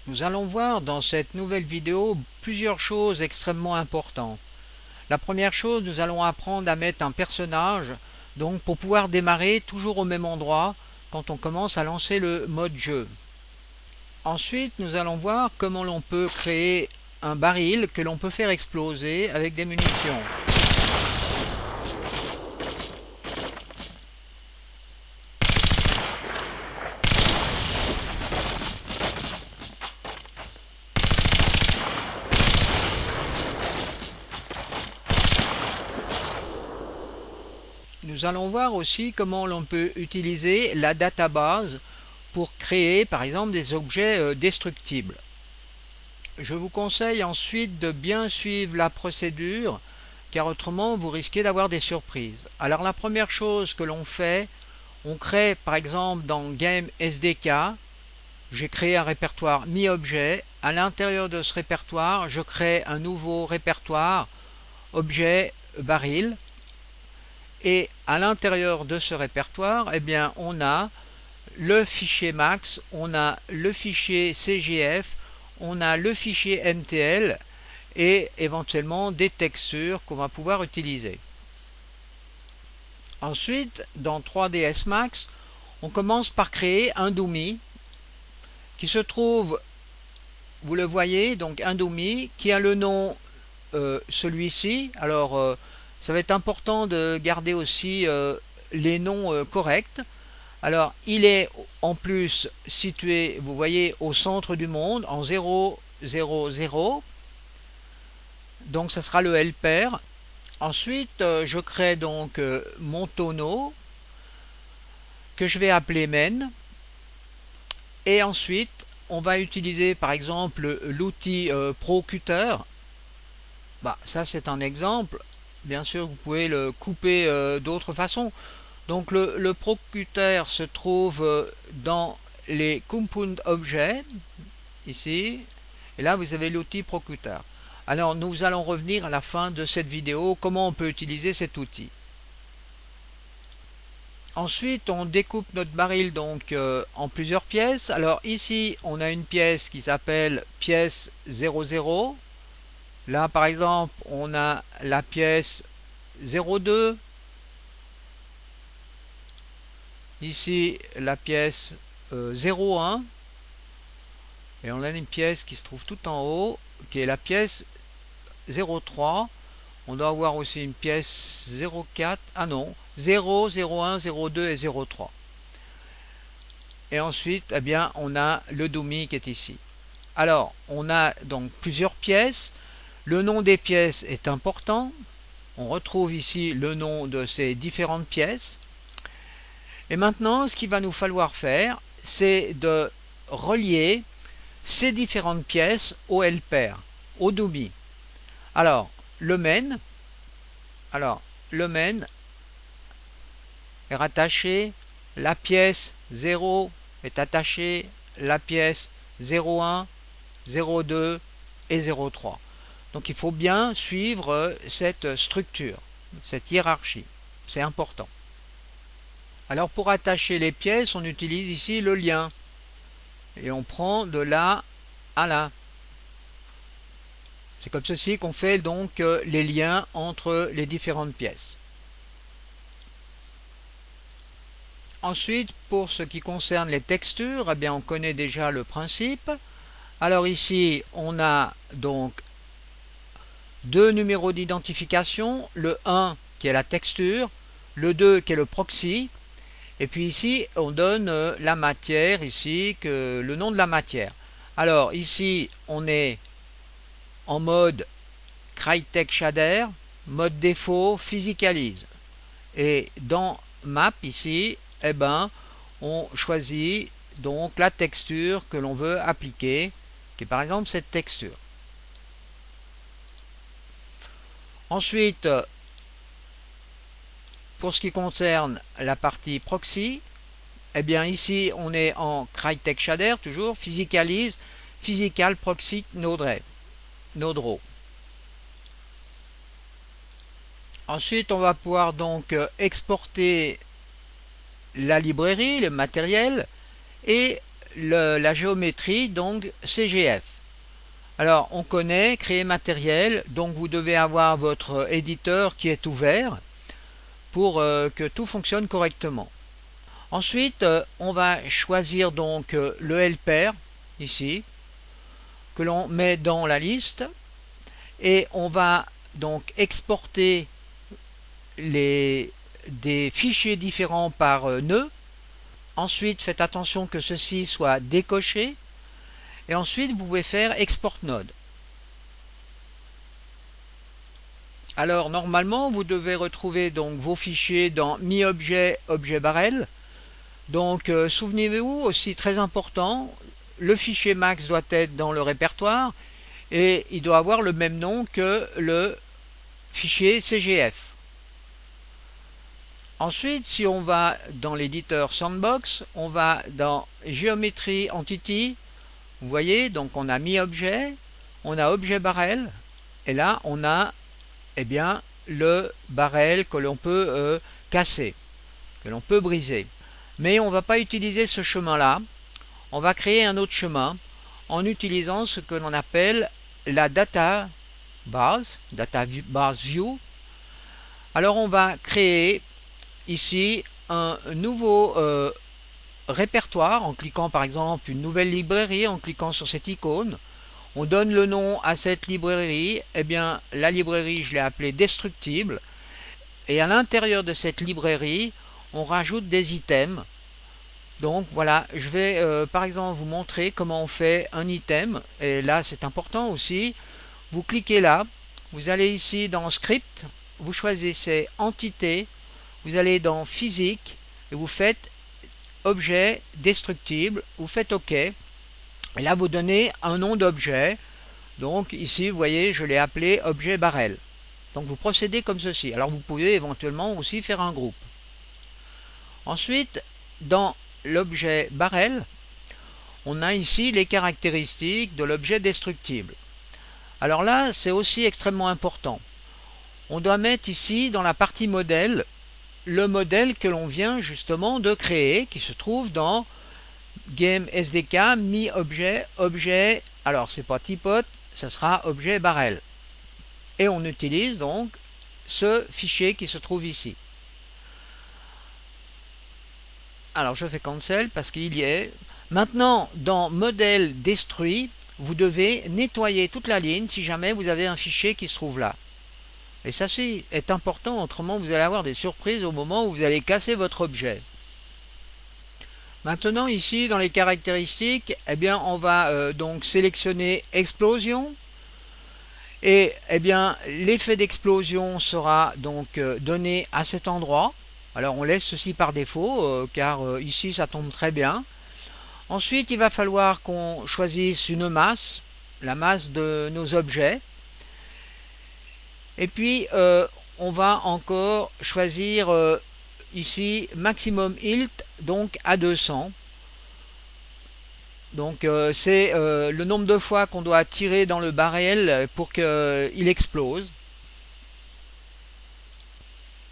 Nous allons voir dans cette nouvelle vidéo plusieurs choses extrêmement importantes. La première chose, nous allons apprendre à mettre un personnage donc pour pouvoir démarrer toujours au même endroit quand on commence à lancer le mode jeu. Ensuite, nous allons voir comment l'on peut créer un baril que l'on peut faire exploser avec des munitions. Nous allons voir aussi comment l'on peut utiliser la database pour créer par exemple des objets destructibles. Je vous conseille ensuite de bien suivre la procédure car autrement vous risquez d'avoir des surprises. Alors la première chose que l'on fait, on crée par exemple dans Game SDK, j'ai créé un répertoire mi-objet. À l'intérieur de ce répertoire, je crée un nouveau répertoire objet baril. Et à l'intérieur de ce répertoire, eh bien, on a le fichier max, on a le fichier CGF, on a le fichier MTL et éventuellement des textures qu'on va pouvoir utiliser. Ensuite, dans 3ds Max, on commence par créer un dummy qui se trouve, vous le voyez, donc un dummy qui a le nom celui-ci. Alors, ça va être important de garder aussi les noms corrects. Alors, il est en plus situé, vous voyez, au centre du monde, en 0, 0, 0. Donc, ça sera le L pair. Ensuite, je crée donc mon tonneau que je vais appeler main. Et ensuite, on va utiliser par exemple l'outil Procuteur. Ça, c'est un exemple. Bien sûr, vous pouvez le couper d'autres façons. Donc le Procuteur se trouve dans les Compound Objects, ici, et là vous avez l'outil Procuteur. Alors nous allons revenir à la fin de cette vidéo, comment on peut utiliser cet outil. Ensuite on découpe notre baril donc en plusieurs pièces. Alors ici on a une pièce qui s'appelle pièce 00. Là par exemple on a la pièce 02. Ici la pièce 01 et on a une pièce qui se trouve tout en haut qui est la pièce 03. On doit avoir aussi une pièce 04, ah non, 0, 01, 02 et 03. Et ensuite, eh bien, on a le dummy qui est ici. Alors, on a donc plusieurs pièces. Le nom des pièces est important. On retrouve ici le nom de ces différentes pièces. Et maintenant, ce qu'il va nous falloir faire, c'est de relier ces différentes pièces au L pair, au dummy. Alors, le main est rattaché, la pièce 0 est attachée, la pièce 01, 02 et 03. Donc il faut bien suivre cette structure, cette hiérarchie. C'est important. Alors pour attacher les pièces, on utilise ici le lien. Et on prend de là à là. C'est comme ceci qu'on fait donc les liens entre les différentes pièces. Ensuite, pour ce qui concerne les textures, eh bien on connaît déjà le principe. Alors ici, on a donc deux numéros d'identification, le 1 qui est la texture, le 2 qui est le proxy. Et puis ici, on donne la matière, ici, le nom de la matière. Alors ici, on est en mode Crytek Shader, mode défaut, Physicalise. Et dans Map, ici, eh ben, on choisit donc la texture que l'on veut appliquer, qui est par exemple cette texture. Ensuite, pour ce qui concerne la partie proxy, eh bien ici on est en Crytek Shader, toujours, Physicalise, Physical Proxy Node Raw. Ensuite on va pouvoir donc exporter la librairie, le matériel et la géométrie, donc CGF. Alors on connaît créer matériel, donc vous devez avoir votre éditeur qui est ouvert pour que tout fonctionne correctement. Ensuite on va choisir donc le helper ici que l'on met dans la liste et on va donc exporter des fichiers différents par nœud. Ensuite faites attention que ceci soit décoché et ensuite vous pouvez faire export node. Alors normalement vous devez retrouver donc vos fichiers dans mi-objet, objet barrel. Donc souvenez-vous aussi, très important, le fichier max doit être dans le répertoire et il doit avoir le même nom que le fichier CGF. Ensuite, si on va dans l'éditeur Sandbox, on va dans Geometry Entity. Vous voyez, donc on a mi-objet, on a objet barrel, et là on a le barrel que l'on peut casser, que l'on peut briser. Mais on ne va pas utiliser ce chemin-là, on va créer un autre chemin en utilisant ce que l'on appelle la data base view. Alors on va créer ici un nouveau répertoire en cliquant par exemple une nouvelle librairie, en cliquant sur cette icône. On donne le nom à cette librairie, la librairie je l'ai appelée destructible, et à l'intérieur de cette librairie on rajoute des items. Donc voilà, je vais par exemple vous montrer comment on fait un item, et là c'est important aussi. Vous cliquez là, vous allez ici dans script, vous choisissez entité, vous allez dans physique et vous faites objet destructible, vous faites OK. Et là vous donnez un nom d'objet. Donc ici vous voyez je l'ai appelé objet barrel. Donc vous procédez comme ceci. Alors vous pouvez éventuellement aussi faire un groupe. Ensuite dans l'objet barrel, on a ici les caractéristiques de l'objet destructible. Alors là c'est aussi extrêmement important. On doit mettre ici dans la partie modèle le modèle que l'on vient justement de créer, qui se trouve dans Game SDK mi-objet, objet, alors c'est pas typot, ça sera objet barrel. Et on utilise donc ce fichier qui se trouve ici. Alors je fais cancel parce qu'il y est. Maintenant dans modèle détruit, vous devez nettoyer toute la ligne si jamais vous avez un fichier qui se trouve là. Et ça est important, autrement vous allez avoir des surprises au moment où vous allez casser votre objet. Maintenant ici dans les caractéristiques, on va donc sélectionner explosion. Et l'effet d'explosion sera donc donné à cet endroit. Alors on laisse ceci par défaut car ici ça tombe très bien. Ensuite il va falloir qu'on choisisse une masse, la masse de nos objets. Et puis on va encore choisir ici maximum hilt, donc à 200. Donc c'est le nombre de fois qu'on doit tirer dans le barrel pour qu'il explose.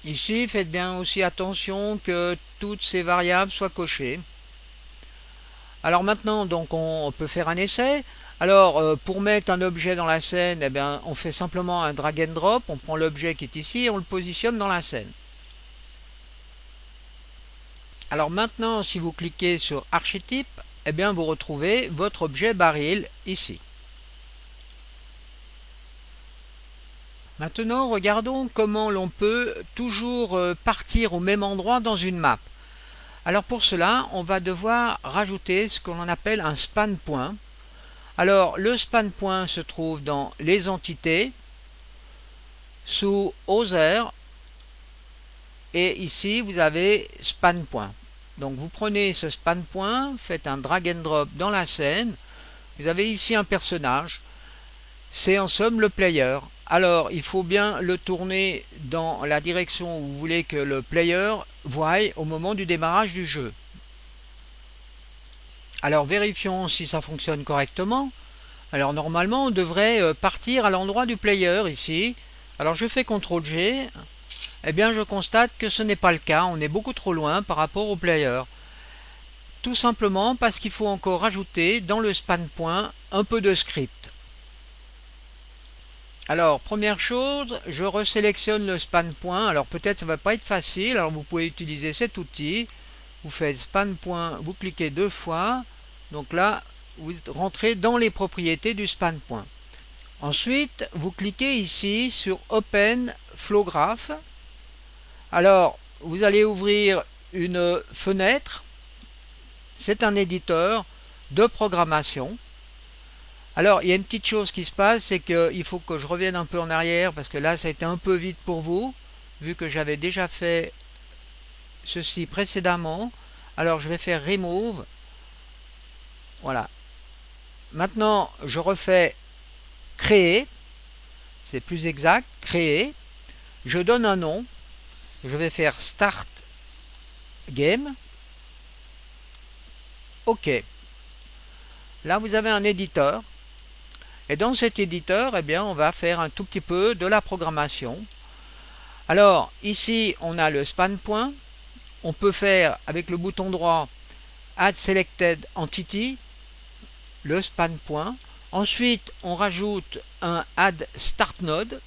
Ici faites bien aussi attention que toutes ces variables soient cochées. Alors maintenant donc on peut faire un essai. Alors pour mettre un objet dans la scène, on fait simplement un drag and drop, on prend l'objet qui est ici et on le positionne dans la scène. Alors maintenant si vous cliquez sur archétype, vous retrouvez votre objet baril ici. Maintenant regardons comment l'on peut toujours partir au même endroit dans une map. Alors pour cela on va devoir rajouter ce que l'on appelle un span point. Alors le span point se trouve dans les entités, sous Other, et ici vous avez span point. Donc vous prenez ce span point, faites un drag and drop dans la scène, vous avez ici un personnage, c'est en somme le player. Alors il faut bien le tourner dans la direction où vous voulez que le player voie au moment du démarrage du jeu. Alors vérifions si ça fonctionne correctement. Alors normalement on devrait partir à l'endroit du player ici. Alors je fais CTRL G. Je constate que ce n'est pas le cas, on est beaucoup trop loin par rapport au player. Tout simplement parce qu'il faut encore rajouter dans le span point un peu de script. Alors, première chose, je resélectionne le span point. Alors peut-être ça ne va pas être facile, alors vous pouvez utiliser cet outil. Vous faites span point, vous cliquez 2 fois. Donc là, vous rentrez dans les propriétés du span point. Ensuite, vous cliquez ici sur Open Flow Graph. Alors, vous allez ouvrir une fenêtre. C'est un éditeur de programmation. Alors, il y a une petite chose qui se passe, c'est qu'il faut que je revienne un peu en arrière, parce que là, ça a été un peu vite pour vous, vu que j'avais déjà fait ceci précédemment. Alors, je vais faire Remove. Voilà. Maintenant, je refais Créer. C'est plus exact, Créer. Je donne un nom. Je vais faire Start Game. OK. Là, vous avez un éditeur. Et dans cet éditeur, eh bien, on va faire un tout petit peu de la programmation. Alors, ici, on a le span point. On peut faire, avec le bouton droit, Add Selected Entity, le span point. Ensuite, on rajoute un Add Start Node.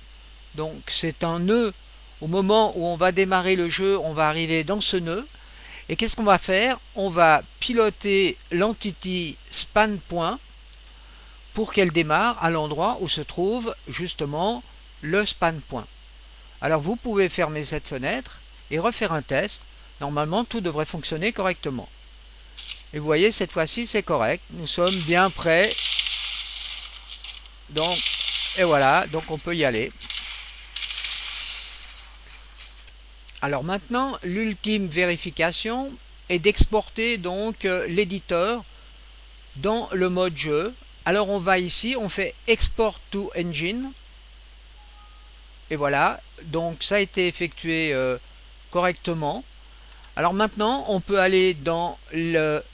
Donc, c'est un nœud. Au moment où on va démarrer le jeu, on va arriver dans ce nœud. Et qu'est-ce qu'on va faire? On va piloter l'entity span point pour qu'elle démarre à l'endroit où se trouve justement le span point. Alors vous pouvez fermer cette fenêtre et refaire un test. Normalement, tout devrait fonctionner correctement. Et vous voyez, cette fois-ci, c'est correct. Nous sommes bien prêts. Donc, et voilà, donc on peut y aller. Alors maintenant, l'ultime vérification est d'exporter donc l'éditeur dans le mode jeu. Alors on va ici, on fait Export to Engine. Et voilà, donc ça a été effectué correctement. Alors maintenant, on peut aller dans le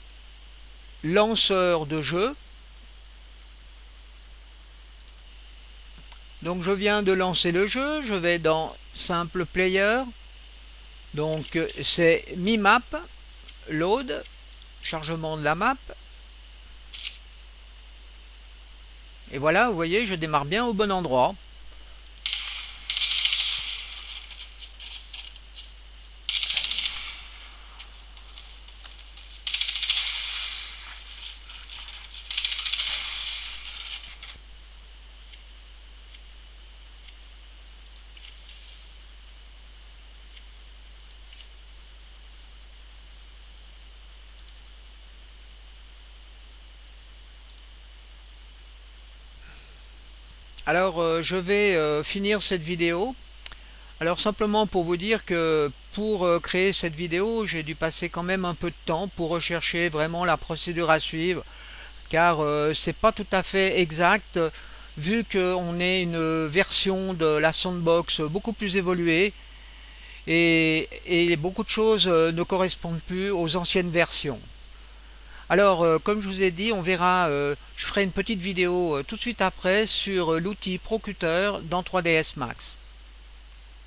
lanceur de jeu. Donc je viens de lancer le jeu, je vais dans Simple Player. Donc c'est Mi Map, Load, chargement de la map. Et voilà, vous voyez, je démarre bien au bon endroit. Alors je vais finir cette vidéo. Alors simplement pour vous dire que pour créer cette vidéo, j'ai dû passer quand même un peu de temps pour rechercher vraiment la procédure à suivre, car c'est pas tout à fait exact, vu qu'on est une version de la sandbox beaucoup plus évoluée et beaucoup de choses ne correspondent plus aux anciennes versions. Alors, comme je vous ai dit, on verra, je ferai une petite vidéo tout de suite après sur l'outil Procuteur dans 3ds Max.